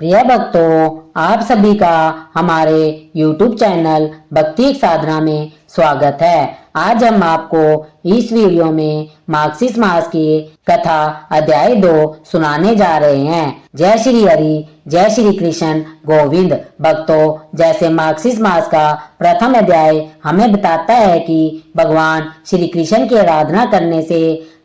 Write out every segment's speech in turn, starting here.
प्रिय भक्तों, आप सभी का हमारे YouTube चैनल भक्ति एक साधना में स्वागत है। आज हम आपको इस वीडियो में मार्गशीर्ष मास की कथा अध्याय 2 सुनाने जा रहे हैं। जय श्री हरि, जय श्री कृष्ण गोविंद। भक्तों, जैसे मार्गशीर्ष मास का प्रथम अध्याय हमें बताता है कि भगवान श्री कृष्ण की आराधना करने से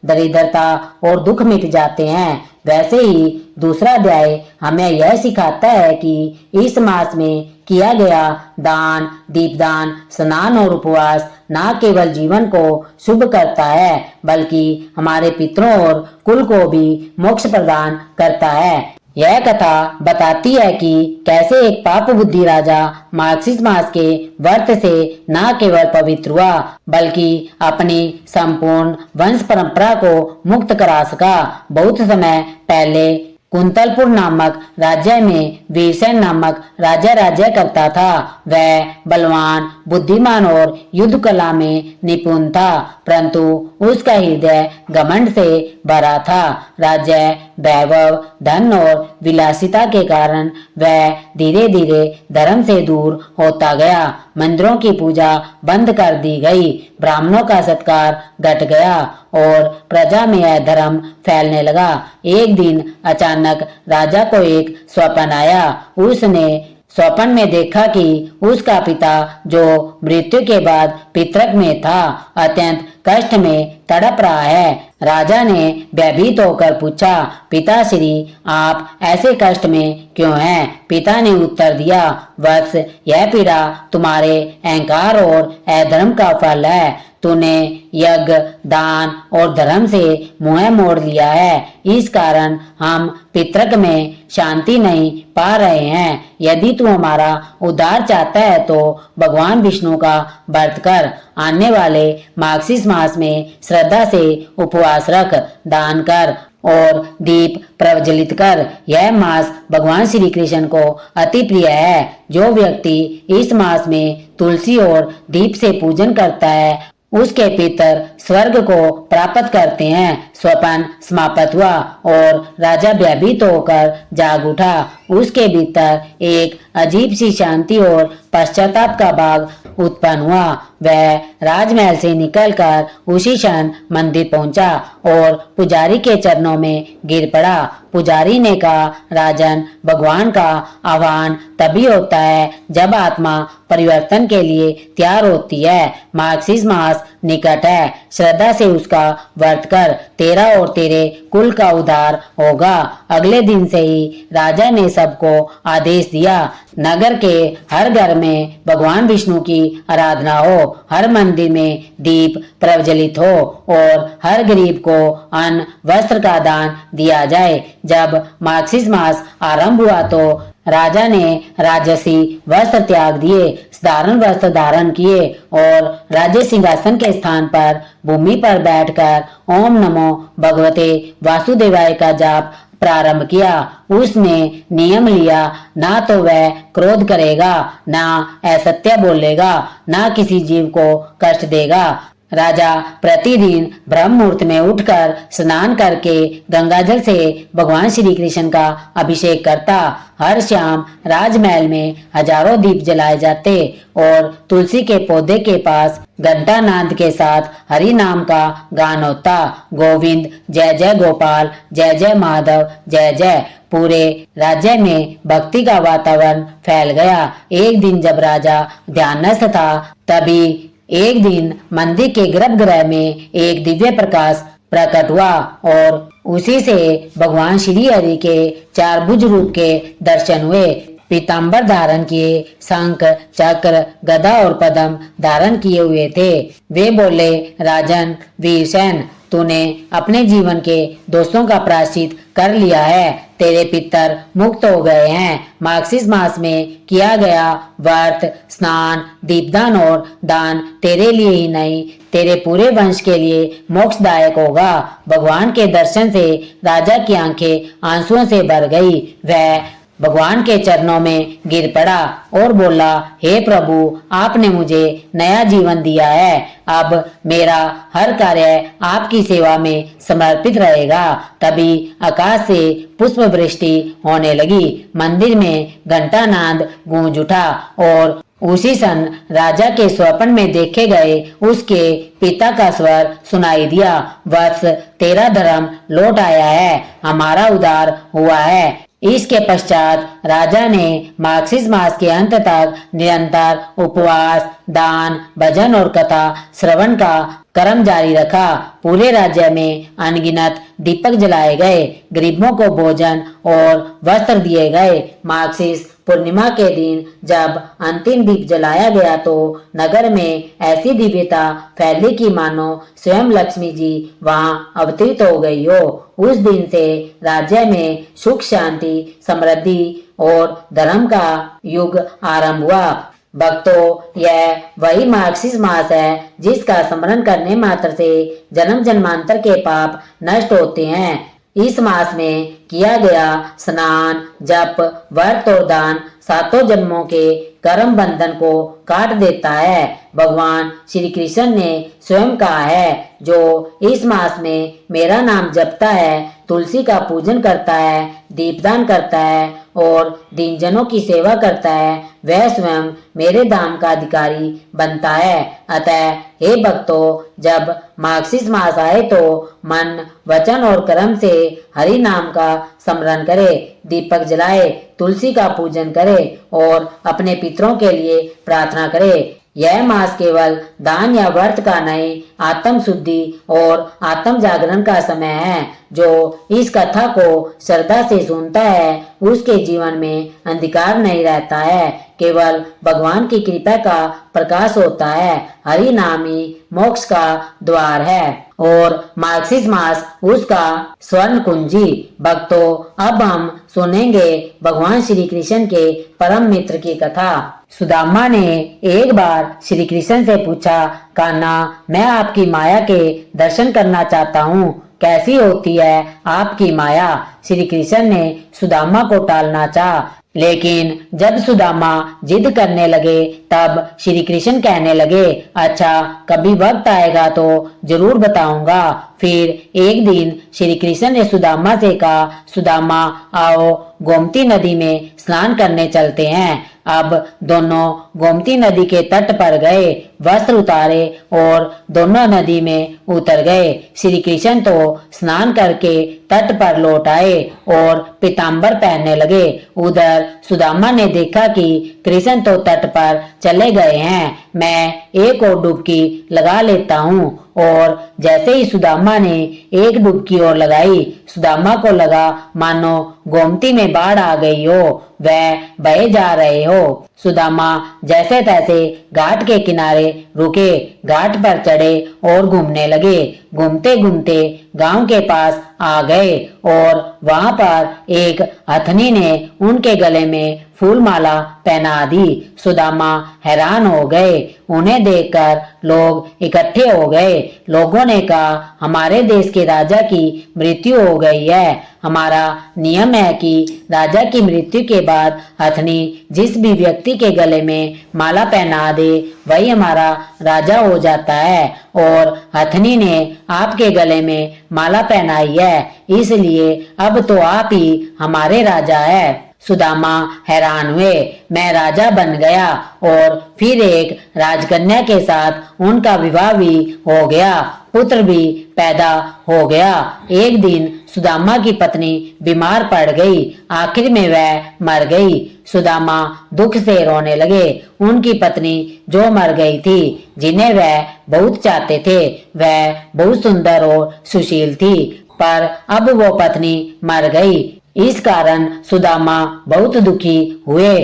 दरिद्रता और दुख मिट जाते हैं, वैसे ही दूसरा अध्याय हमें यह सिखाता है कि इस मास में किया गया दान, दीपदान, स्नान और उपवास न केवल जीवन को शुभ करता है बल्कि हमारे पितरों और कुल को भी मोक्ष प्रदान करता है। यह कथा बताती है कि कैसे एक पाप बुद्धि राजा मार्गशीर्ष मास के व्रत से न केवल पवित्र हुआ बल्कि अपनी संपूर्ण वंश परंपरा को मुक्त करा सका। बहुत समय पहले कुंतलपुर नामक राज्य में वीरसेन नामक राजा राज्य करता था। वह बलवान, बुद्धिमान और युद्ध कला में निपुण था, परंतु उसका हृदय घमंड से भरा था। राज्य, वैभव, धन और विलासिता के कारण वह धीरे धीरे धर्म से दूर होता गया। मंदिरों की पूजा बंद कर दी गई, ब्राह्मणों का सत्कार घट गया और प्रजा में अधर्म फैलने लगा। एक दिन अचानक राजा को एक स्वप्न आया। उसने स्वप्न में देखा कि उसका पिता, जो मृत्यु के बाद पितृक में था, अत्यंत कष्ट में तड़प रहा है। राजा ने भयभीत होकर पूछा, पिताश्री, आप ऐसे कष्ट में क्यों हैं? पिता ने उत्तर दिया, वत्स, यह पीड़ा तुम्हारे अहंकार और अधर्म का फल है। तूने यज्ञ, दान और धर्म से मुंह मोड़ लिया है, इस कारण हम पितृक में शांति नहीं पा रहे हैं। यदि तू हमारा उद्धार चाहता है तो भगवान विष्णु का व्रत कर। आने वाले मार्गशीर्ष मास में श्रद्धा से उपवास रख, दान कर और दीप प्रज्वलित कर। यह मास भगवान श्री कृष्ण को अति प्रिय है। जो व्यक्ति इस मास में तुलसी और दीप से पूजन करता है उसके पितर स्वर्ग को प्राप्त करते हैं। स्वप्न समाप्त हुआ और राजा भयभीत होकर जाग उठा। उसके भीतर एक अजीब सी शांति और पश्चाताप का भाव उत्पन्न हुआ। वह राजमहल से निकलकर उसी क्षण मंदिर पहुंचा और पुजारी के चरणों में गिर पड़ा। पुजारी ने कहा, राजन, भगवान का आह्वान तभी होता है जब आत्मा परिवर्तन के लिए तैयार होती है। मार्गशीर्ष मास निकट है, श्रद्धा से उसका व्रत कर, तेरा और तेरे कुल का उद्धार होगा। अगले दिन से ही राजा ने सबको आदेश दिया, नगर के हर घर में भगवान विष्णु की आराधना हो, हर मंदिर में दीप प्रज्वलित हो और हर गरीब को अन्न वस्त्र का दान दिया जाए। जब मार्गशीर्ष मास आरंभ हुआ तो राजा ने राजसी वस्त्र त्याग दिए, साधारण वस्त्र धारण किए और राज्य सिंहासन के स्थान पर भूमि पर बैठकर ओम नमो भगवते वासुदेवाय का जाप प्रारंभ किया। उसने नियम लिया, ना तो वह क्रोध करेगा, ना असत्य बोलेगा, ना किसी जीव को कष्ट देगा। राजा प्रतिदिन ब्रह्म मुहूर्त में उठकर स्नान करके गंगाजल से भगवान श्री कृष्ण का अभिषेक करता। हर शाम राजमहल में हजारों दीप जलाए जाते और तुलसी के पौधे के पास घंटा नाद के साथ हरि नाम का गान होता। गोविंद, जय जय गोपाल, जय जय माधव, जय जय। पूरे राज्य में भक्ति का वातावरण फैल गया। एक दिन जब राजा ध्यानस्थ था, तभी एक दिन मंदिर के गर्भगृह में एक दिव्य प्रकाश प्रकट हुआ और उसी से भगवान श्री हरि के 4 भुज रूप के दर्शन हुए। पीतांबर धारण किए, शंख, चक्र, गदा और पद्म धारण किए हुए थे। वे बोले, राजन वीरसेन, तूने अपने जीवन के दोषों का प्रायश्चित कर लिया है, तेरे पितर मुक्त हो गए हैं। मार्गशीर्ष मास में किया गया व्रत, स्नान, दीपदान और दान तेरे लिए ही नहीं, तेरे पूरे वंश के लिए मोक्षदायक होगा। भगवान के दर्शन से राजा की आंखें आंसुओं से भर गई। वह भगवान के चरणों में गिर पड़ा और बोला, हे प्रभु, आपने मुझे नया जीवन दिया है। अब मेरा हर कार्य आपकी सेवा में समर्पित रहेगा। तभी आकाश से पुष्प वृष्टि होने लगी। मंदिर में घंटानाद गूंज उठा और उसी सन राजा के स्वप्न में देखे गए उसके पिता का स्वर सुनाई दिया, वत्स, तेरा धर्म लौट आया है, हमारा उद्धार हुआ है। इसके पश्चात राजा ने मार्गशीर्ष मास के अंत तक निरंतर उपवास, दान, भजन और कथा श्रवण का कर्म जारी रखा। पूरे राज्य में अनगिनत दीपक जलाए गए, गरीबों को भोजन और वस्त्र दिए गए। मार्गशीर्ष पूर्णिमा के दिन जब अंतिम दीप जलाया गया तो नगर में ऐसी दिव्यता फैली कि मानो स्वयं लक्ष्मी जी वहां अवतरित हो गई हो। उस दिन से राज्य में सुख, शांति, समृद्धि और धर्म का युग आरंभ हुआ। भक्तों, यह वही मार्गशीर्ष मास है जिसका स्मरण करने मात्र से जन्म जन्मांतर के पाप नष्ट होते हैं। इस मास में किया गया स्नान, जप, व्रत और दान सातों जन्मों के कर्म बंधन को काट देता है। भगवान श्री कृष्ण ने स्वयं कहा है, जो इस मास में मेरा नाम जपता है, तुलसी का पूजन करता है, दीपदान करता है और दीनजनों की सेवा करता है, वह स्वयं मेरे धाम का अधिकारी बनता है। अतः हे भक्तों, जब मार्गशीर्ष मास आए तो मन, वचन और कर्म से हरि नाम का स्मरण करे, दीपक जलाए, तुलसी का पूजन करे और अपने पितरों के लिए प्रार्थना करे। यह मास केवल दान या व्रत का नहीं, आत्म शुद्धि और आत्म जागरण का समय है। जो इस कथा को श्रद्धा से सुनता है उसके जीवन में अंधकार नहीं रहता है, केवल भगवान की कृपा का प्रकाश होता है। हरि नाम ही मोक्ष का द्वार है और मार्गशीर्ष मास उसका स्वर्ण कुंजी। भक्तों, अब हम सुनेंगे भगवान श्री कृष्ण के परम मित्र की कथा। सुदामा ने एक बार श्री कृष्ण से पूछा, कान्हा, मैं आपकी माया के दर्शन करना चाहता हूँ, कैसी होती है आपकी माया? श्री कृष्ण ने सुदामा को टालना चाहा, लेकिन जब सुदामा जिद करने लगे तब श्री कृष्ण कहने लगे, अच्छा, कभी वक्त आएगा तो जरूर बताऊंगा। फिर एक दिन श्री कृष्ण ने सुदामा से कहा, सुदामा, आओ गोमती नदी में स्नान करने चलते हैं। अब दोनों गोमती नदी के तट पर गए, वस्त्र उतारे और दोनों नदी में उतर गए। श्री कृष्ण तो स्नान करके तट पर लौट आए और पीताम्बर पहनने लगे। उधर सुदामा ने देखा कि कृष्ण तो तट पर चले गए हैं, मैं एक और डुबकी लगा लेता हूँ। और जैसे ही सुदामा ने एक डुबकी और लगाई, सुदामा को लगा मानो गोमती में बाढ़ आ गई हो, वह बहे जा रहे हो। सुदामा जैसे तैसे घाट के किनारे रुके, घाट पर चढ़े और घूमने लगे। घूमते घूमते गांव के पास आ गए और वहां पर एक हथनी ने उनके गले में फूल माला पहना दी। सुदामा हैरान हो गए, उन्हें देखकर लोग इकट्ठे हो गए। लोगों ने कहा, हमारे देश के राजा की मृत्यु हो गई है। हमारा नियम है कि राजा की मृत्यु के बाद हथनी जिस भी व्यक्ति के गले में माला पहना दे वही हमारा राजा हो जाता है, और हथनी ने आपके गले में माला पहनाई है, इसलिए अब तो आप ही हमारे राजा है। सुदामा हैरान हुए, मैं राजा बन गया और फिर एक राजकन्या के साथ उनका विवाह भी हो गया, पुत्र भी पैदा हो गया। एक दिन सुदामा की पत्नी बीमार पड़ गई, आखिर में वह मर गई। सुदामा दुख से रोने लगे। उनकी पत्नी जो मर गई थी, जिन्हें वह बहुत चाहते थे, वह बहुत सुंदर और सुशील थी, पर अब वो पत्नी मर गई। इस कारण सुदामा बहुत दुखी हुए।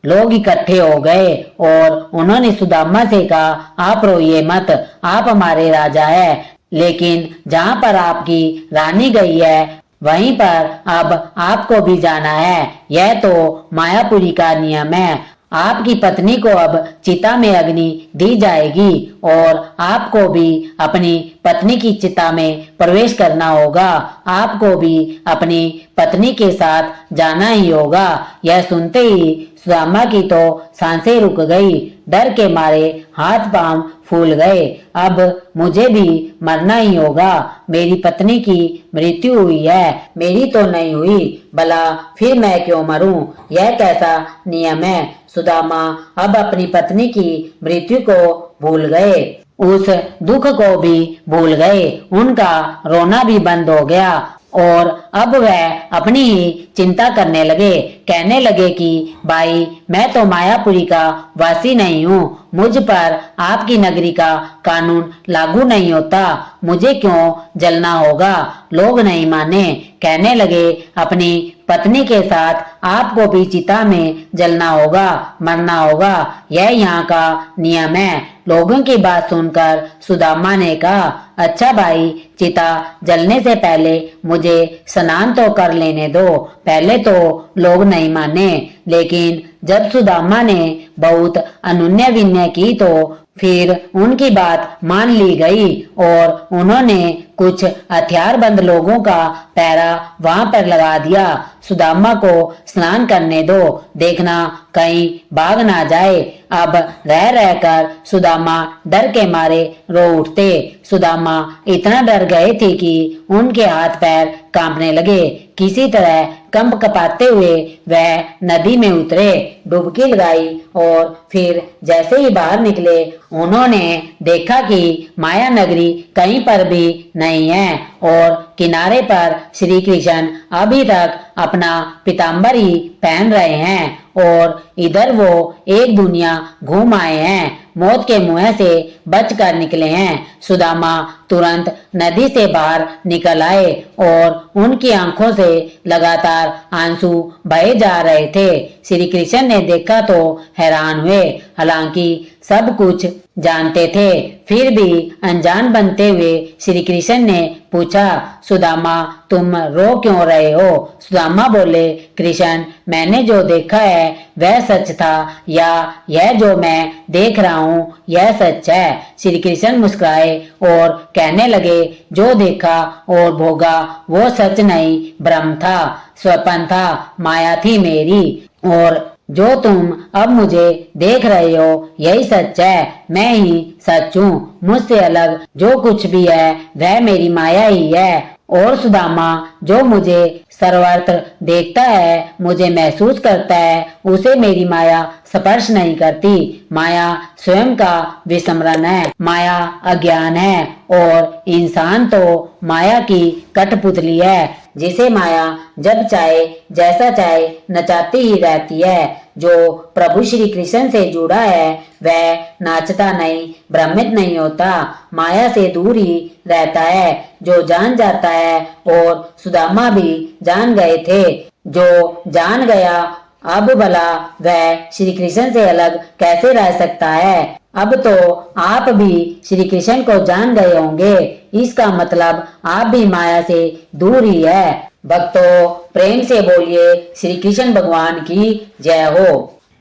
लोग इकट्ठे हो गए और उन्होंने सुदामा से कहा, आप रोइए मत, आप हमारे राजा हैं, लेकिन जहाँ पर आपकी रानी गई है वहीं पर अब आपको भी जाना है। यह तो मायापुरी का नियम है। आपकी पत्नी को अब चिता में अग्नि दी जाएगी और आपको भी अपनी पत्नी की चिता में प्रवेश करना होगा। आपको भी अपनी पत्नी के साथ जाना ही होगा। यह सुनते ही सुदामा की तो सांसें रुक गई। डर के मारे हाथ पांव फूल गए। अब मुझे भी मरना ही होगा। मेरी पत्नी की मृत्यु हुई है, मेरी तो नहीं हुई, भला फिर मैं क्यों मरूं? यह कैसा नियम है? सुदामा अब अपनी पत्नी की मृत्यु को भूल गए, उस दुख को भी भूल गए। उनका रोना भी बंद हो गया और अब वह अपनी ही चिंता करने लगे। कहने लगे कि भाई, मैं तो मायापुरी का वासी नहीं हूँ, मुझ पर आपकी नगरी का कानून लागू नहीं होता, मुझे क्यों जलना होगा? लोग नहीं माने। कहने लगे अपनी पत्नी के साथ आपको भी चिता में जलना होगा, मरना होगा, यह यहाँ का नियम है। लोगों की बात सुनकर सुदामा ने कहा, अच्छा भाई, चिता जलने से पहले मुझे स्नान तो कर लेने दो। पहले तो लोग नहीं माने, लेकिन जब सुदामा ने बहुत अनुनय विनय की तो फिर उनकी बात मान ली गई और उन्होंने कुछ हथियारबंद लोगों का पहरा वहां पर लगा दिया। सुदामा को स्नान करने दो, देखना कहीं भाग ना जाए। अब रह रहकर सुदामा डर के मारे रो उठते। सुदामा इतना डर गए थे कि उनके हाथ पैर कांपने लगे। किसी तरह कंप कपाते हुए वह नदी में उतरे, डुबकी लगाई और फिर जैसे ही बाहर निकले उन्होंने देखा कि माया नगरी कहीं पर भी नहीं है और किनारे पर श्री कृष्ण अभी तक अपना पीताम्बर ही पहन रहे हैं और इधर वो एक दुनिया घूम आए हैं, मौत के मुंह से बचकर निकले हैं। सुदामा तुरंत नदी से बाहर निकल आए और उनकी आंखों से लगातार आंसू बहे जा रहे थे। श्री कृष्ण ने देखा तो हैरान हुए, हालांकि सब कुछ जानते थे, फिर भी अनजान बनते हुए श्री कृष्ण ने पूछा, सुदामा तुम रो क्यों रहे हो? सुदामा बोले, कृष्ण, मैंने जो देखा है वह सच था या यह जो मैं देख रहा हूँ यह सच है? श्री कृष्ण मुस्कुराए और कहने लगे, जो देखा और भोगा वो सच नहीं, भ्रम था, स्वप्न था, माया थी मेरी, और जो तुम अब मुझे देख रहे हो यही सच है। मैं ही सच हूँ, मुझसे अलग जो कुछ भी है वह मेरी माया ही है। और सुदामा जो मुझे सर्वत्र देखता है, मुझे महसूस करता है, उसे मेरी माया स्पर्श नहीं करती। माया स्वयं का विस्मरण है, माया अज्ञान है और इंसान तो माया की कठपुतली है, जिसे माया जब चाहे जैसा चाहे नचाती ही रहती है। जो प्रभु श्री कृष्ण से जुड़ा है वह नाचता नहीं, भ्रमित नहीं होता, माया से दूर ही रहता है। जो जान जाता है, और सुदामा भी जान गए थे, जो जान गया अब भला वह श्री कृष्ण से अलग कैसे रह सकता है? अब तो आप भी श्री कृष्ण को जान गए होंगे, इसका मतलब आप भी माया से दूर ही है। भक्तों, प्रेम से बोलिए श्री कृष्ण भगवान की जय हो।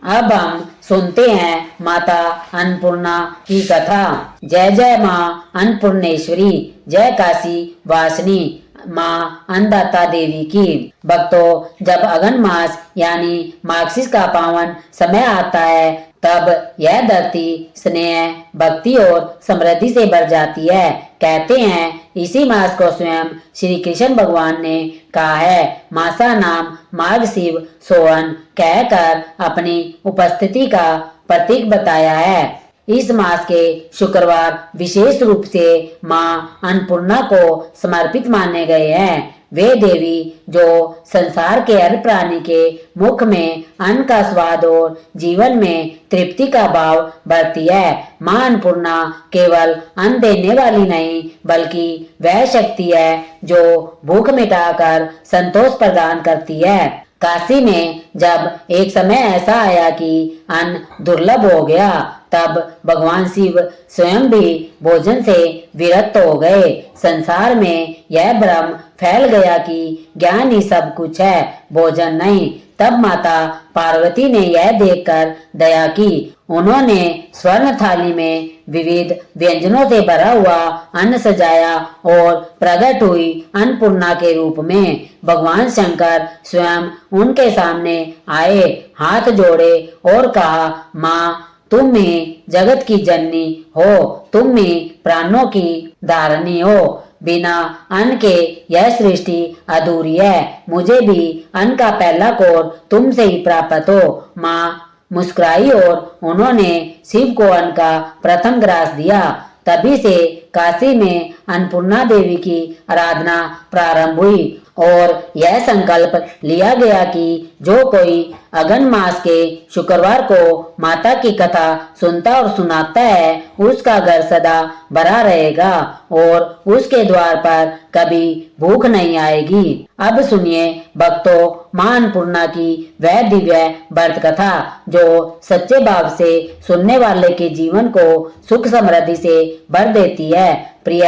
अब हम सुनते हैं माता अन्नपूर्णा की कथा। जय जय माँ अन्नपूर्णेश्वरी, जय काशी वासिनी माँ अन्नदाता देवी की। भक्तों, जब अगन मास यानी मार्गशीर्ष का पावन समय आता है तब यह धरती स्नेह, भक्ति और समृद्धि से भर जाती है। कहते हैं इसी मास को स्वयं श्री कृष्ण भगवान ने कहा है, मासा नाम मार्ग शिव सोहन कहकर अपनी उपस्थिति का प्रतीक बताया है। इस मास के शुक्रवार विशेष रूप से माँ अन्नपूर्णा को समर्पित माने गए हैं। वे देवी जो संसार के हर प्राणी के मुख में अन्न का स्वाद और जीवन में तृप्ति का भाव भरती है। माँ अन्नपूर्णा केवल अन्न देने वाली नहीं, बल्कि वह शक्ति है जो भूख मिटाकर संतोष प्रदान करती है। काशी में जब एक समय ऐसा आया कि अन्न दुर्लभ हो गया, तब भगवान शिव स्वयं भी भोजन से विरक्त हो गए। संसार में यह भ्रम फैल गया कि ज्ञान ही सब कुछ है, भोजन नहीं। तब माता पार्वती ने यह देखकर दया की। उन्होंने स्वर्ण थाली में विविध व्यंजनों से भरा हुआ अन्न सजाया और प्रकट हुई अन्नपूर्णा के रूप में भगवान शंकर स्वयं उनके सामने आए, हाथ जोड़े और कहा, माँ तुम ही जगत की जननी हो, तुम ही प्राणों की धारणी हो। बिना अन्न के यह सृष्टि अधूरी है। मुझे भी अन्न का पहला कोर तुमसे ही प्राप्त हो। माँ मुस्कुराई और उन्होंने शिव को अन्न का प्रथम ग्रास दिया। तभी से काशी में अन्नपूर्णा देवी की आराधना प्रारंभ हुई और यह संकल्प लिया गया कि जो कोई अगन मास के शुक्रवार को माता की कथा सुनता और सुनाता है, उसका घर सदा भरा रहेगा और उसके द्वार पर कभी भूख नहीं आएगी। अब सुनिए भक्तों, मां अन्नपूर्णा की वह दिव्य व्रत कथा जो सच्चे भाव से सुनने वाले के जीवन को सुख समृद्धि से भर देती है। प्रिय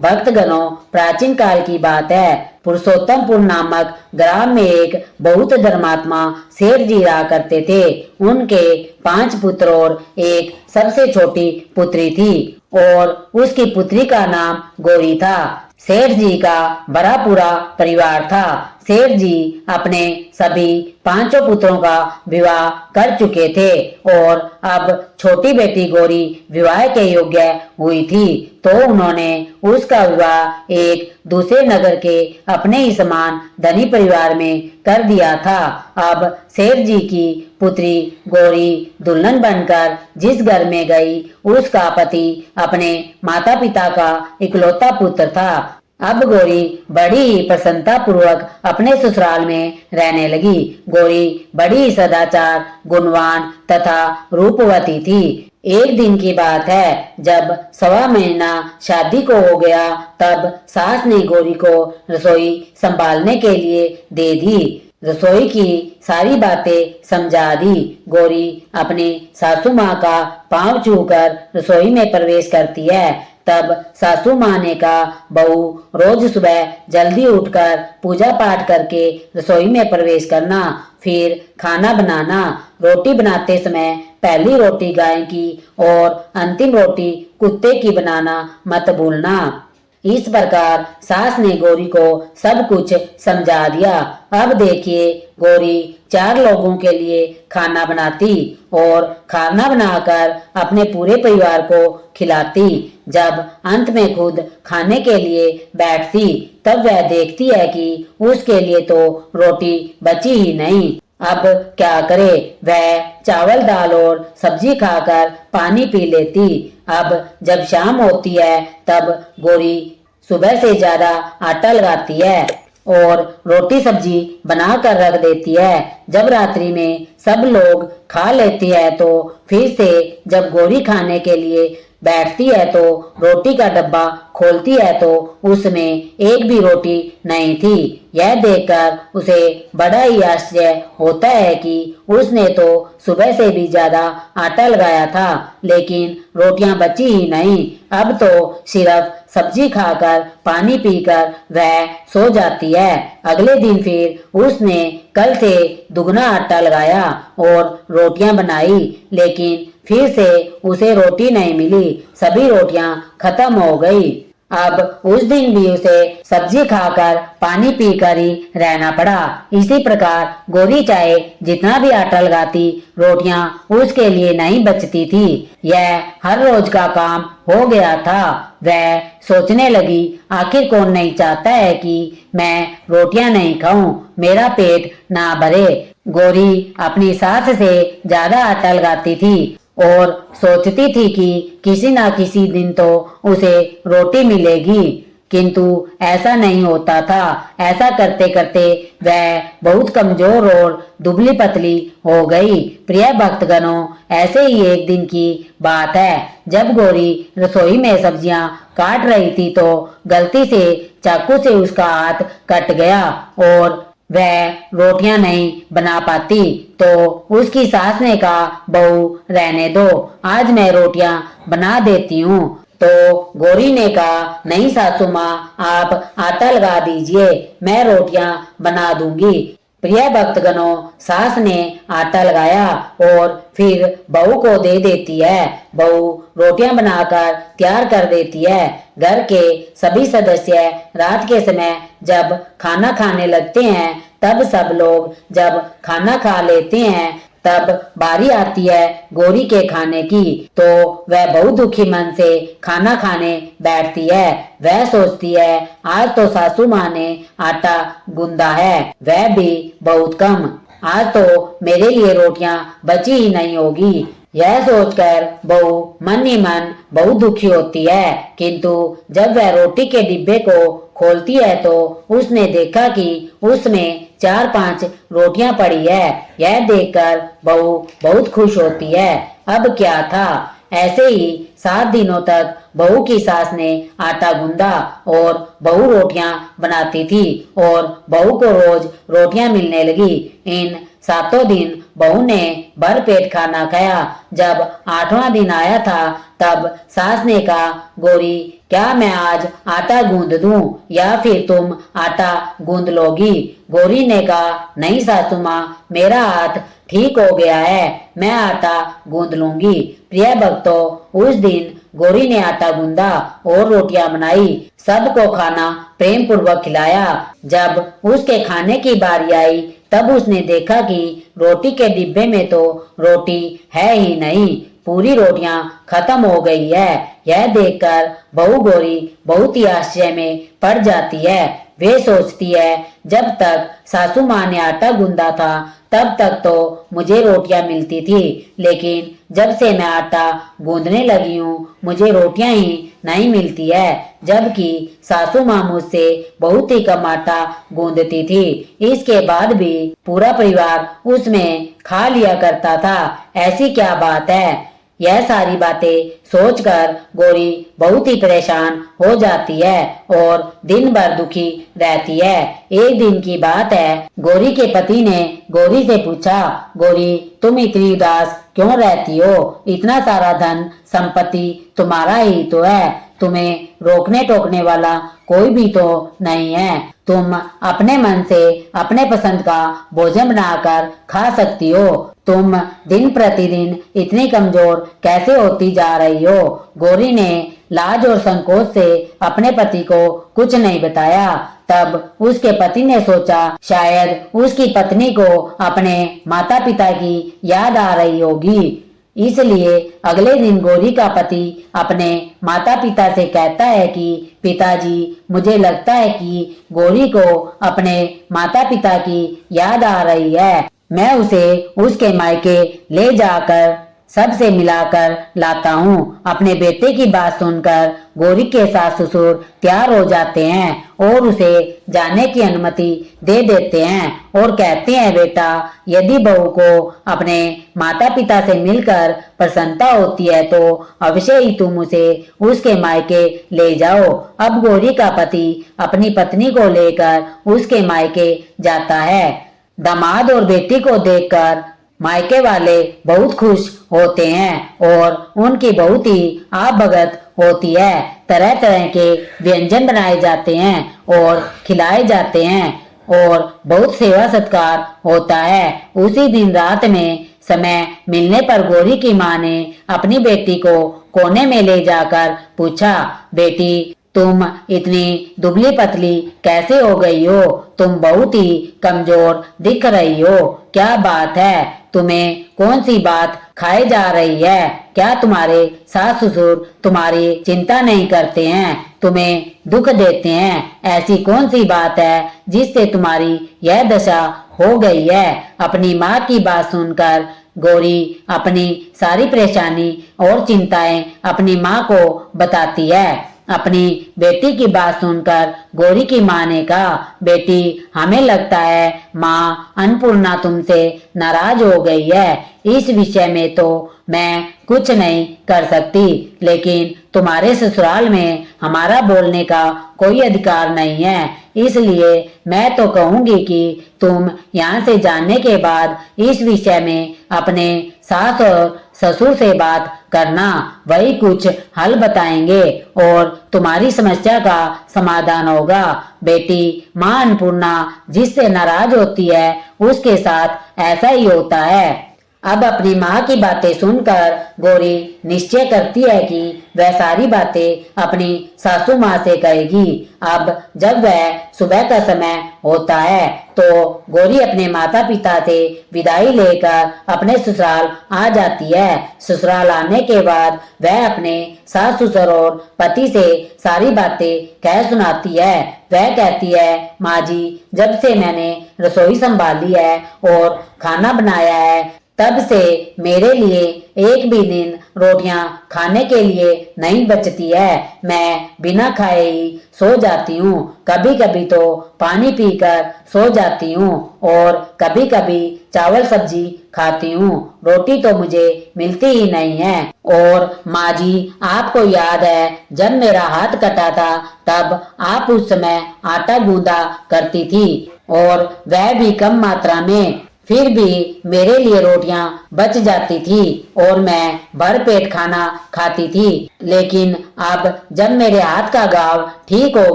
भक्तगणों, प्राचीन काल की बात है। पुरुषोत्तमपुर नामक ग्राम में एक बहुत धर्मात्मा सेठ जी रहा करते थे। उनके 5 पुत्र और एक सबसे छोटी पुत्री थी और उसकी पुत्री का नाम गौरी था। सेठ जी का बड़ा पूरा परिवार था। सेठ जी अपने सभी 5 पुत्रों का विवाह कर चुके थे और अब छोटी बेटी गौरी विवाह के योग्य हुई थी, तो उन्होंने उसका विवाह एक दूसरे नगर के अपने ही समान धनी परिवार में कर दिया था। अब सेठ जी की पुत्री गौरी दुल्हन बनकर जिस घर में गई, उसका पति अपने माता पिता का इकलौता पुत्र था। अब गौरी बड़ी ही प्रसन्नता पूर्वक अपने ससुराल में रहने लगी। गौरी बड़ी ही सदाचार, गुणवान तथा रूपवती थी। एक दिन की बात है, जब 1.25 महीना शादी को हो गया, तब सास ने गौरी को रसोई संभालने के लिए दे दी। रसोई की सारी बातें समझा दी। गौरी अपनी सासू माँ का पांव छूकर रसोई में प्रवेश करती है। तब सासू माँ ने कहा, बहू रोज सुबह जल्दी उठकर पूजा पाठ करके रसोई में प्रवेश करना, फिर खाना बनाना। रोटी बनाते समय पहली रोटी गाय की और अंतिम रोटी कुत्ते की बनाना मत भूलना। इस प्रकार सास ने गौरी को सब कुछ समझा दिया। अब देखिए, गौरी 4 लोगों के लिए खाना बनाती और खाना बनाकर अपने पूरे परिवार को खिलाती। जब अंत में खुद खाने के लिए बैठती, तब वह देखती है कि उसके लिए तो रोटी बची ही नहीं। अब क्या करे, वह चावल दाल और सब्जी खाकर पानी पी लेती। अब जब शाम होती है, तब गौरी सुबह से ज्यादा आटा लगाती है और रोटी सब्जी बना कर रख देती है। जब रात्रि में सब लोग खा लेती है, तो फिर से जब गौरी खाने के लिए बैठती है तो रोटी का डब्बा खोलती है तो उसमें एक भी रोटी नहीं थी। यह देखकर उसे बड़ा ही आश्चर्य होता है कि उसने तो सुबह से भी ज्यादा आटा लगाया था, लेकिन रोटियां बची ही नहीं। अब तो सिर्फ सब्जी खाकर पानी पीकर वह सो जाती है। अगले दिन फिर उसने कल से दुगना आटा लगाया और रोटियां बनाई, लेकिन फिर से उसे रोटी नहीं मिली। सभी रोटियां खत्म हो गई। अब उस दिन भी उसे सब्जी खाकर पानी पीकर ही रहना पड़ा। इसी प्रकार गौरी चाहे जितना भी आटा लगाती, रोटियां उसके लिए नहीं बचती थी। यह हर रोज का काम हो गया था। वह सोचने लगी, आखिर कौन नहीं चाहता है कि मैं रोटियां नहीं खाऊं, मेरा पेट ना भरे। गौरी अपनी सास से ज्यादा आटा लगाती थी और सोचती थी कि किसी ना किसी दिन तो उसे रोटी मिलेगी, किंतु ऐसा नहीं होता था। ऐसा करते करते वह बहुत कमजोर और दुबली पतली हो गई। प्रिय भक्तगणों, ऐसे ही एक दिन की बात है, जब गौरी रसोई में सब्जियां काट रही थी तो गलती से चाकू से उसका हाथ कट गया और वह रोटियां नहीं बना पाती। तो उसकी सास ने कहा, बहू रहने दो, आज मैं रोटियां बना देती हूँ। तो गौरी ने कहा, नहीं सासू माँ, आप आटा लगा दीजिए, मैं रोटियां बना दूंगी। प्रिय भक्तगणों, सास ने आटा लगाया और फिर बहू को दे देती है। बहू रोटियां बनाकर तैयार कर देती है। घर के सभी सदस्य रात के समय जब खाना खाने लगते हैं, तब सब लोग जब खाना खा लेते हैं, तब बारी आती है गौरी के खाने की। तो वह बहुत दुखी मन से खाना खाने बैठती है। वह सोचती है, आज तो सासू माँ ने आटा गूंदा है, वह भी बहुत कम, आज तो मेरे लिए रोटियां बची ही नहीं होगी। यह सोचकर बहू मन ही मन बहुत दुखी होती है। किंतु जब वह रोटी के डिब्बे को खोलती है तो उसने देखा कि उसमें 4-5 रोटियां पड़ी है। यह देखकर बहू बहुत खुश होती है। अब क्या था, ऐसे ही 7 दिनों तक बहू की सास ने आटा गूंदा और बहू रोटियां बनाती थी और बहू को रोज रोटियां मिलने लगी। इन 7 दिन बहू ने भर पेट खाना खाया। जब 8वां दिन आया था, तब सास ने कहा, गौरी, क्या मैं आज आटा गूंद दूं या फिर तुम आटा गूंद लोगी? गौरी ने कहा, नहीं सासू माँ, मेरा हाथ ठीक हो गया है, मैं आटा गूंद लूंगी। प्रिय भक्तों, उस दिन गौरी ने आटा गूंदा और रोटियां बनाई, सबको खाना प्रेम पूर्वक खिलाया। जब उसके खाने की बारी आई, तब उसने देखा कि रोटी के डिब्बे में तो रोटी है ही नहीं, पूरी रोटियां खत्म हो गई है। यह देखकर बहू गौरी बहुत ही आश्चर्य में पड़ जाती है। वे सोचती है, जब तक सासू माँ ने आटा गूंदा था, तब तक तो मुझे रोटियां मिलती थी, लेकिन जब से मैं आटा गूंदने लगी हूँ, मुझे रोटियां ही नहीं मिलती है, जबकि सासू माँ मुझसे बहुत ही कम आटा गूंदती थी। इसके बाद भी पूरा परिवार उसमें खा लिया करता था, ऐसी क्या बात है? यह सारी बातें सोचकर गौरी बहुत ही परेशान हो जाती है और दिन भर दुखी रहती है। एक दिन की बात है, गौरी के पति ने गौरी से पूछा, गौरी, तुम इतनी उदास क्यों रहती हो? इतना सारा धन संपत्ति तुम्हारा ही तो है, तुम्हें रोकने टोकने वाला कोई भी तो नहीं है, तुम अपने मन से अपने पसंद का भोजन बनाकर खा सकती हो, तुम दिन प्रतिदिन इतनी कमजोर कैसे होती जा रही हो? गौरी ने लाज और संकोच से अपने पति को कुछ नहीं बताया। तब उसके पति ने सोचा, शायद उसकी पत्नी को अपने माता पिता की याद आ रही होगी। इसलिए अगले दिन गौरी का पति अपने माता पिता से कहता है कि पिताजी, मुझे लगता है कि गौरी को अपने माता पिता की याद आ रही है, मैं उसे उसके मायके ले जाकर सबसे मिलाकर लाता हूँ। अपने बेटे की बात सुनकर गौरी के सास ससुर तैयार हो जाते हैं और उसे जाने की अनुमति दे देते हैं और कहते हैं, बेटा, यदि बहू को अपने माता पिता से मिलकर प्रसन्नता होती है तो अवश्य ही तुम उसे उसके मायके ले जाओ। अब गौरी का पति अपनी पत्नी को लेकर उसके मायके जाता है। दामाद और बेटी को देखकर मायके वाले बहुत खुश होते हैं और उनकी बहुत ही आवभगत होती है। तरह तरह के व्यंजन बनाए जाते हैं और खिलाए जाते हैं और बहुत सेवा सत्कार होता है। उसी दिन रात में समय मिलने पर गौरी की माँ ने अपनी बेटी को कोने में ले जाकर पूछा, बेटी, तुम इतनी दुबली पतली कैसे हो गई हो? तुम बहुत ही कमजोर दिख रही हो, क्या बात है? तुम्हें कौन सी बात खाए जा रही है? क्या तुम्हारे सास ससुर तुम्हारी चिंता नहीं करते हैं, तुम्हें दुख देते हैं? ऐसी कौन सी बात है जिससे तुम्हारी यह दशा हो गई है? अपनी माँ की बात सुनकर गौरी अपनी सारी परेशानी और चिंताएं अपनी माँ को बताती है। अपनी बेटी की बात सुनकर गौरी की माँ ने कहा, बेटी, हमें लगता है माँ अन्नपूर्णा तुमसे नाराज हो गई है। इस विषय में तो मैं कुछ नहीं कर सकती, लेकिन तुम्हारे ससुराल में हमारा बोलने का कोई अधिकार नहीं है, इसलिए मैं तो कहूंगी कि तुम यहाँ से जाने के बाद इस विषय में अपने सास और ससुर से बात करना, वही कुछ हल बताएंगे और तुम्हारी समस्या का समाधान होगा। बेटी, माँ अन्नपूर्णा जिससे नाराज होती है उसके साथ ऐसा ही होता है। अब अपनी माँ की बातें सुनकर गौरी निश्चय करती है कि वह सारी बातें अपनी सासू माँ से कहेगी। अब जब वह सुबह का समय होता है तो गौरी अपने माता पिता से विदाई लेकर अपने ससुराल आ जाती है। ससुराल आने के बाद वह अपने सास ससुर और पति से सारी बातें कह सुनाती है। वह कहती है, माँ जी, जब से मैंने रसोई संभाली है और खाना बनाया है तब से मेरे लिए एक भी दिन रोटियां खाने के लिए नहीं बचती है। मैं बिना खाए ही सो जाती हूँ, कभी कभी तो पानी पीकर सो जाती हूँ और कभी कभी चावल सब्जी खाती हूँ, रोटी तो मुझे मिलती ही नहीं है। और माँ जी, आपको याद है जब मेरा हाथ कटा था तब आप उस समय आटा गूंदा करती थी और वह भी कम मात्रा में, फिर भी मेरे लिए रोटियां बच जाती थी और मैं भर पेट खाना खाती थी। लेकिन अब जब मेरे हाथ का घाव ठीक हो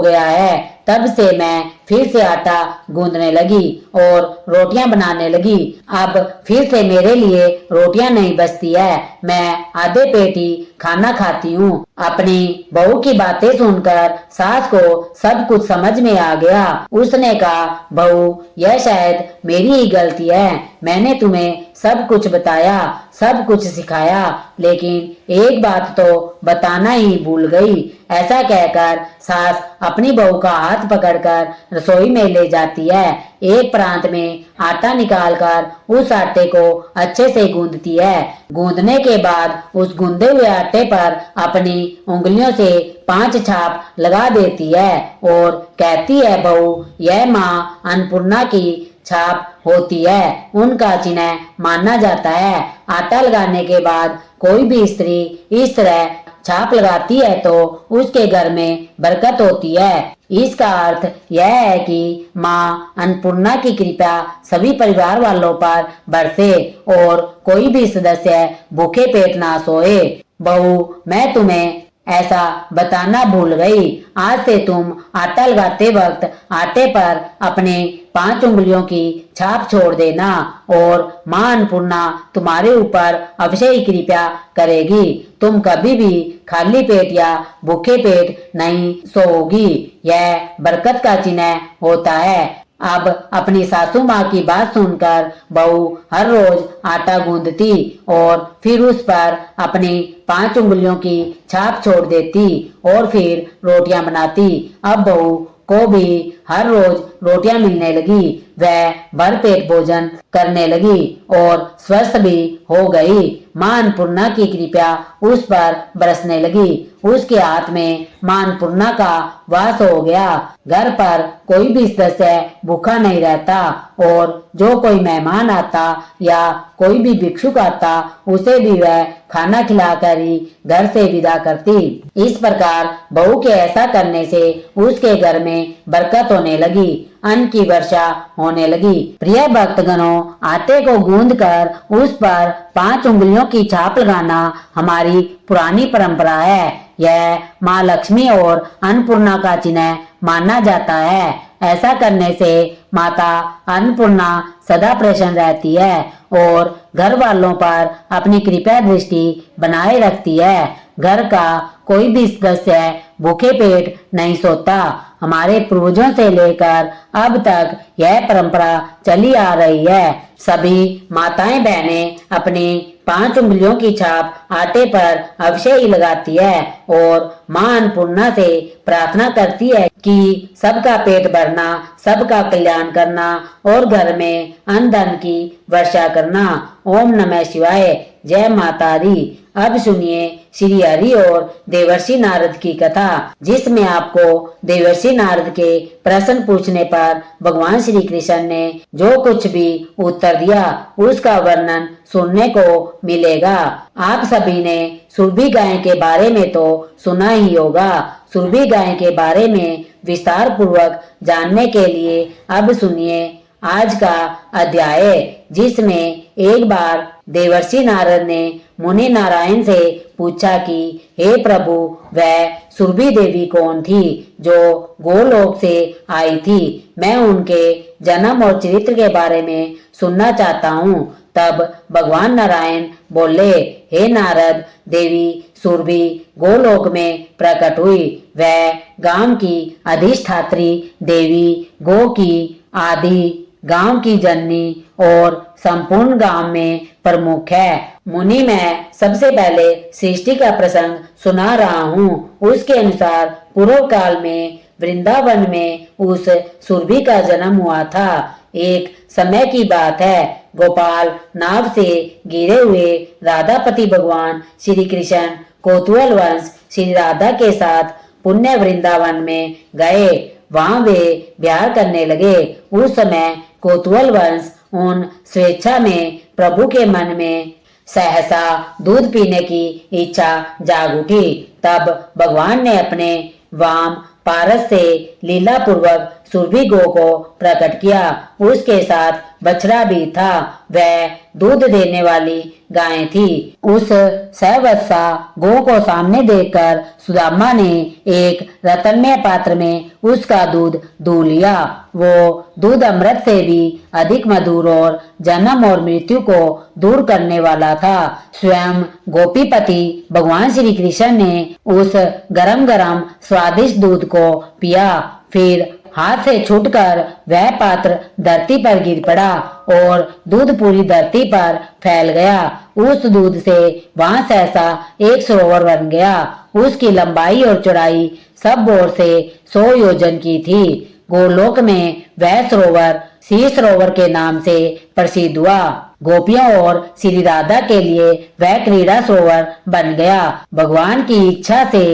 गया है तब से मैं फिर से आटा गूंदने लगी और रोटियां बनाने लगी। अब फिर से मेरे लिए रोटियां नहीं बचती है, मैं आधे पेट ही खाना खाती हूँ। अपनी बहू की बातें सुनकर सास को सब कुछ समझ में आ गया। उसने कहा, बहू, यह शायद मेरी ही गलती है। मैंने तुम्हें सब कुछ बताया, सब कुछ सिखाया, लेकिन एक बात तो बताना ही भूल गई। ऐसा कहकर सास अपनी बहू का हाथ पकड़कर रसोई में ले जाती है। एक प्रांत में आटा निकालकर उस आटे को अच्छे से गूंदती है। गूंदने के बाद उस गूंदे हुए आटे पर अपनी उंगलियों से 5 छाप लगा देती है और कहती है, बहू, यह माँ अन्नपूर्णा की छाप होती है, उनका चिन्ह माना जाता है। आटा लगाने के बाद कोई भी स्त्री इस तरह छाप लगाती है तो उसके घर में बरकत होती है। इसका अर्थ यह है कि माँ अन्नपूर्णा की कृपा सभी परिवार वालों पर बरसे और कोई भी सदस्य भूखे पेट ना सोए। बहू, मैं तुम्हें ऐसा बताना भूल गई। आज से तुम आटा लगाते वक्त आटे पर अपने 5 उंगलियों की छाप छोड़ देना और माँ अन्नपूर्णा तुम्हारे ऊपर अवश्य ही कृपा करेगी। तुम कभी भी खाली पेट या भूखे पेट नहीं सोओगी। यह बरकत का चिन्ह होता है। अब अपनी सासू माँ की बात सुनकर बहू हर रोज आटा गूंदती और फिर उस पर अपनी 5 उंगलियों की छाप छोड़ देती और फिर रोटियां बनाती। अब बहू को भी हर रोज रोटियां मिलने लगी। वह भर पेट भोजन करने लगी और स्वस्थ भी हो गई। माँ अन्नपूर्णा की कृपा उस पर बरसने लगी। उसके हाथ में माँ अन्नपूर्णा का वास हो गया। घर पर कोई भी सदस्य भूखा नहीं रहता और जो कोई मेहमान आता या कोई भी भिक्षुक आता उसे भी वह खाना खिलाकर ही घर से विदा करती। इस प्रकार बहू के ऐसा करने से उसके घर में बरकत होने लगी, अन्न की वर्षा होने लगी। प्रिय भक्तगणों, आटे को गूंद कर उस पर 5 उंगलियों की छाप लगाना हमारी पुरानी परंपरा है। यह माँ लक्ष्मी और अन्नपूर्णा का चिन्ह माना जाता है। ऐसा करने से माता अन्नपूर्णा सदा प्रसन्न रहती है और घर वालों पर अपनी कृपा दृष्टि बनाए रखती है। घर का कोई भी सदस्य भूखे पेट नहीं सोता। हमारे पूर्वजों से लेकर अब तक यह परंपरा चली आ रही है। सभी माताएं बहनें अपनी 5 उंगलियों की छाप आटे पर अवश्य ही लगाती है और माँ अन्नपूर्णा से प्रार्थना करती है कि सबका पेट भरना, सबका कल्याण करना और घर में अन्न धन की वर्षा करना। ओम नमः शिवाय। जय माता दी। अब सुनिए श्री हरि और देवर्षि नारद की कथा, जिसमें आपको देवर्षि नारद के प्रश्न पूछने पर भगवान श्री कृष्ण ने जो कुछ भी उत्तर दिया उसका वर्णन सुनने को मिलेगा। आप सभी ने सुरभि गाय के बारे में तो सुना ही होगा। सुरभि गाय के बारे में विस्तार पूर्वक जानने के लिए अब सुनिए आज का अध्याय, जिसमें एक बार देवर्षि नारद ने मुनि नारायण से पूछा कि हे प्रभु, वह सुरभि देवी कौन थी जो गोलोक से आई थी? मैं उनके जन्म और चरित्र के बारे में सुनना चाहता हूँ। तब भगवान नारायण बोले, हे नारद, देवी सुरभि गोलोक में प्रकट हुई। वह गांव की अधिष्ठात्री देवी, गो की आदि, गांव की जननी और संपूर्ण गांव में प्रमुख है। मुनि, मैं सबसे पहले सृष्टि का प्रसंग सुना रहा हूँ। उसके अनुसार पूर्व काल में वृंदावन में उस सुरभि का जन्म हुआ था। एक समय की बात है, गोपाल नाव से गिरे हुए राधापति भगवान श्री कृष्ण कौतूहल वंश श्री राधा के साथ पुण्य वृंदावन में गए। वहां वे विहार करने लगे। उस समय कौतूहल वंश उन स्वेच्छा में प्रभु के मन में सहसा दूध पीने की इच्छा जाग उठी। तब भगवान ने अपने वाम पारस से लीला पूर्वक सुरभि गो को प्रकट किया। उसके साथ बछड़ा भी था। वह दूध देने वाली गाय थी। उस सहवत्सा गो को सामने देखकर सुदामा ने एक रत्नमय पात्र में उसका दूध दूह लिया। वो दूध अमृत से भी अधिक मधुर और जन्म और मृत्यु को दूर करने वाला था। स्वयं गोपीपति भगवान श्री कृष्ण ने उस गरम गरम स्वादिष्ट दूध को पिया। फिर हाथ से छूटकर वह पात्र धरती पर गिर पड़ा और दूध पूरी धरती पर फैल गया। उस दूध से वहां सहसा एक सरोवर बन गया। उसकी लंबाई और चौड़ाई सब ओर से 100 योजन की थी। गोलोक में वह सरोवर सी सरोवर के नाम से प्रसिद्ध हुआ। गोपियों और श्री राधा के लिए वह क्रीड़ा सरोवर बन गया। भगवान की इच्छा से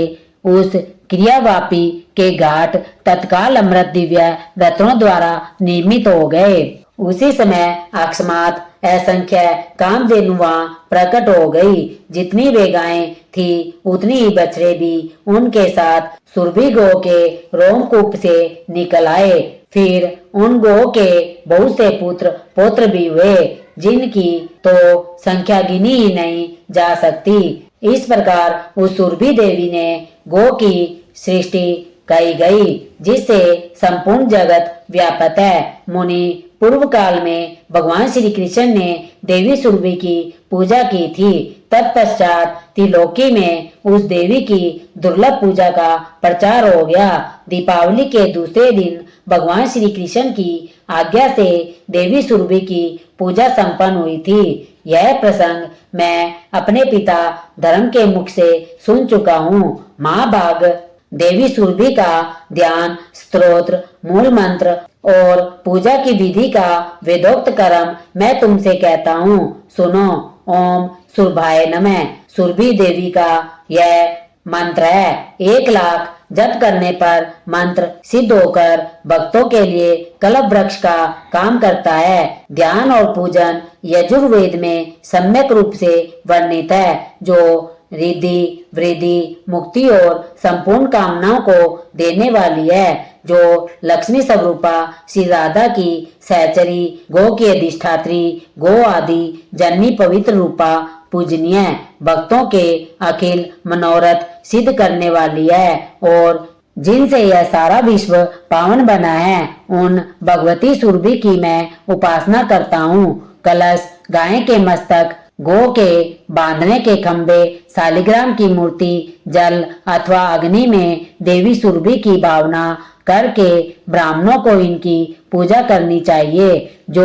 उस क्रियावापी के घाट तत्काल अमृत दिव्य रत्नों द्वारा निर्मित हो गए। उसी समय अकस्मात असंख्य कामधेनु वहां प्रकट हो गई। जितनी वे गायें थी उतनी ही बछड़े भी उनके साथ सुरभि गो के रोमकूप से निकल आए। फिर उन गो के बहुत से पुत्र पौत्र भी हुए, जिनकी तो संख्या गिनी ही नहीं जा सकती। इस प्रकार उस सुरभि देवी ने गो की सृष्टि कही गई, जिससे संपूर्ण जगत व्यापक है। मुनि, पूर्व काल में भगवान श्री कृष्ण ने देवी सुरभि की पूजा की थी। तत्पश्चात त्रिलोकी में उस देवी की दुर्लभ पूजा का प्रचार हो गया। दीपावली के दूसरे दिन भगवान श्री कृष्ण की आज्ञा से देवी सुरभि की पूजा संपन्न हुई थी। यह प्रसंग मैं अपने पिता धर्म के मुख से सुन चुका हूँ। महाभाग देवी सुरभि का ध्यान, स्तोत्र, मूल मंत्र और पूजा की विधि का वेदोक्त कर्म मैं तुमसे कहता हूँ, सुनो। ओम सुरभाय नमः। सुरभि देवी का यह मंत्र है। 1 लाख जप करने पर मंत्र सिद्ध होकर भक्तों के लिए कल्प वृक्ष का काम करता है। ध्यान और पूजन यजुर्वेद में सम्यक रूप से वर्णित है, जो रिद्धि, वृद्धि, मुक्ति और संपूर्ण कामनाओं को देने वाली है। जो लक्ष्मी स्वरूपा श्री राधा की सहचरी, गो की अधिष्ठात्री, गो आदि जननी पवित्र रूपा पूजनीय, भक्तों के अखिल मनोरथ सिद्ध करने वाली है और जिनसे यह सारा विश्व पावन बना है, उन भगवती सुरभि की मैं उपासना करता हूँ। कलश, गाय के मस्तक, गो के बांधने के खंबे, शालिग्राम की मूर्ति, जल अथवा अग्नि में देवी सुरभि की भावना करके ब्राह्मणों को इनकी पूजा करनी चाहिए। जो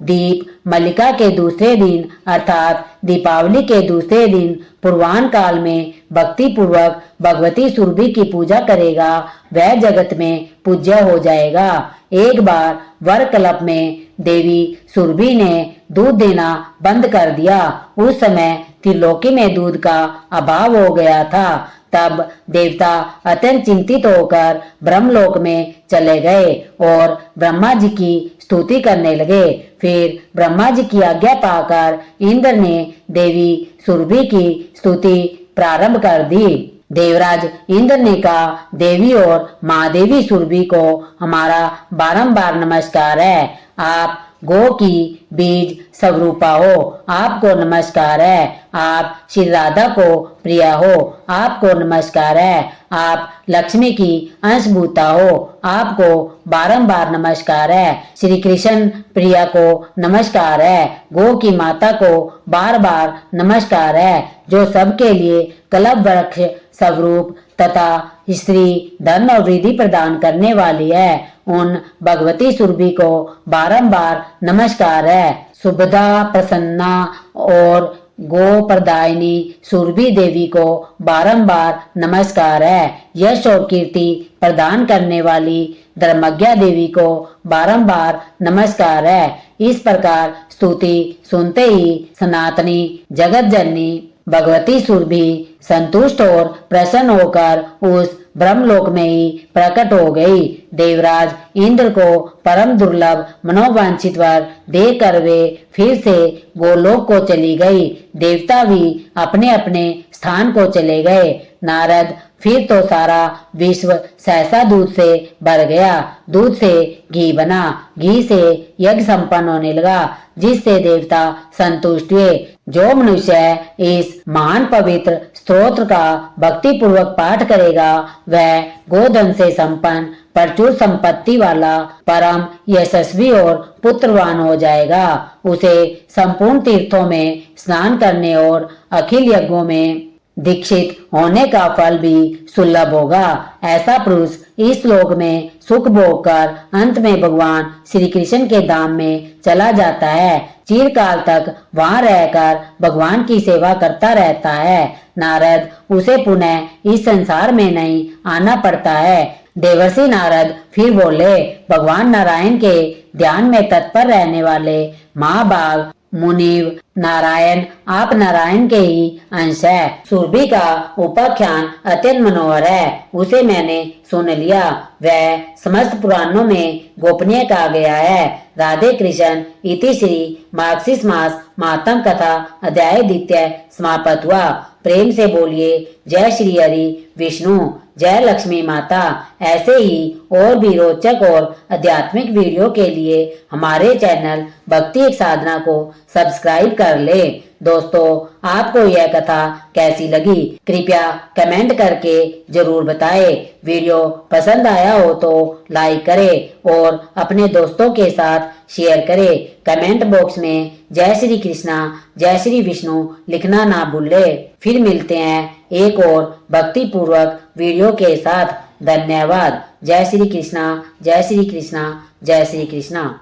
दीप मल्लिका के दूसरे दिन अर्थात दीपावली के दूसरे दिन पूर्वाह्न काल में भक्ति पूर्वक भगवती सुरभि की पूजा करेगा, वह जगत में पूज्य हो जाएगा। एक बार वरकल्प में देवी सुरभि ने दूध देना बंद कर दिया। उस समय त्रिलोकी में दूध का अभाव हो गया था। तब देवता अत्यंत चिंतित होकर ब्रह्मलोक में चले गए और ब्रह्मा जी की स्तुति करने लगे। फिर ब्रह्मा जी की आज्ञा पाकर इंद्र ने देवी सुरभि की स्तुति प्रारंभ कर दी। देवराज इंद्र ने कहा, देवी और महादेवी सुरभि को हमारा बारंबार नमस्कार है। आप गो की बीज स्वरूपा हो, आपको नमस्कार है। आप श्री राधा को प्रिया हो, आपको नमस्कार है। आप लक्ष्मी की अंशभूता हो, आपको बारंबार नमस्कार है। श्री कृष्ण प्रिया को नमस्कार है। गो की माता को बार बार नमस्कार है, जो सबके लिए कल्प वृक्ष स्वरूप तथा स्त्री धन और वृद्धि प्रदान करने वाली है। उन भगवती सुरभि को बारंबार नमस्कार है। सुभदा प्रसन्ना और गो प्रदायिनी सुरभि देवी को बारंबार नमस्कार है। यश और कीर्ति प्रदान करने वाली धर्मज्ञा देवी को बारंबार नमस्कार है। इस प्रकार स्तुति सुनते ही सनातनी जगत जननी भगवती सुरभि संतुष्ट और प्रसन्न होकर उस ब्रह्मलोक में ही प्रकट हो गई। देवराज इंद्र को परम दुर्लभ मनोवांछित वर देकर वे फिर से गोलोक को चली गई। देवता भी अपने अपने स्थान को चले गए। नारद फिर तो सारा विश्व सहसा दूध से भर गया। दूध से घी बना, घी से यज्ञ संपन्न होने लगा, जिससे देवता संतुष्ट हुए। जो मनुष्य इस महान पवित्र स्तोत्र का भक्ति पूर्वक पाठ करेगा, वह गोधन से संपन्न प्रचुर संपत्ति वाला परम यशस्वी और पुत्रवान हो जाएगा। उसे संपूर्ण तीर्थों में स्नान करने और अखिल यज्ञों में दीक्षित होने का फल भी सुलभ होगा। ऐसा पुरुष इस लोक में सुख भोग कर अंत में भगवान श्री कृष्ण के धाम में चला जाता है। चिरकाल तक वहां रहकर भगवान की सेवा करता रहता है। नारद उसे पुनः इस संसार में नहीं आना पड़ता है। देवर्षि नारद फिर बोले, भगवान नारायण के ध्यान में तत्पर रहने वाले महाभाग मुनिव नारायण, आप नारायण के ही अंश है। सुरभि का उपाख्यान अत्यंत मनोहर है, उसे मैंने सुन लिया। वह समस्त पुराणों में गोपनीय कहा गया है। राधे कृष्ण इति श्री मार्गशीर्ष मास महात्म कथा अध्याय द्वितीय समाप्त हुआ। प्रेम से बोलिए जय श्री हरि विष्णु, जय लक्ष्मी माता। ऐसे ही और भी रोचक और आध्यात्मिक वीडियो के लिए हमारे चैनल भक्ति एक साधना को सब्सक्राइब कर ले। दोस्तों, आपको यह कथा कैसी लगी कृपया कमेंट करके जरूर बताएं। वीडियो पसंद आया हो तो लाइक करें और अपने दोस्तों के साथ शेयर करें। कमेंट बॉक्स में जय श्री कृष्णा जय श्री विष्णु लिखना ना भूलें। फिर मिलते हैं एक और भक्ति पूर्वक वीडियो के साथ। धन्यवाद। जय श्री कृष्णा जय श्री कृष्णा जय श्री कृष्णा।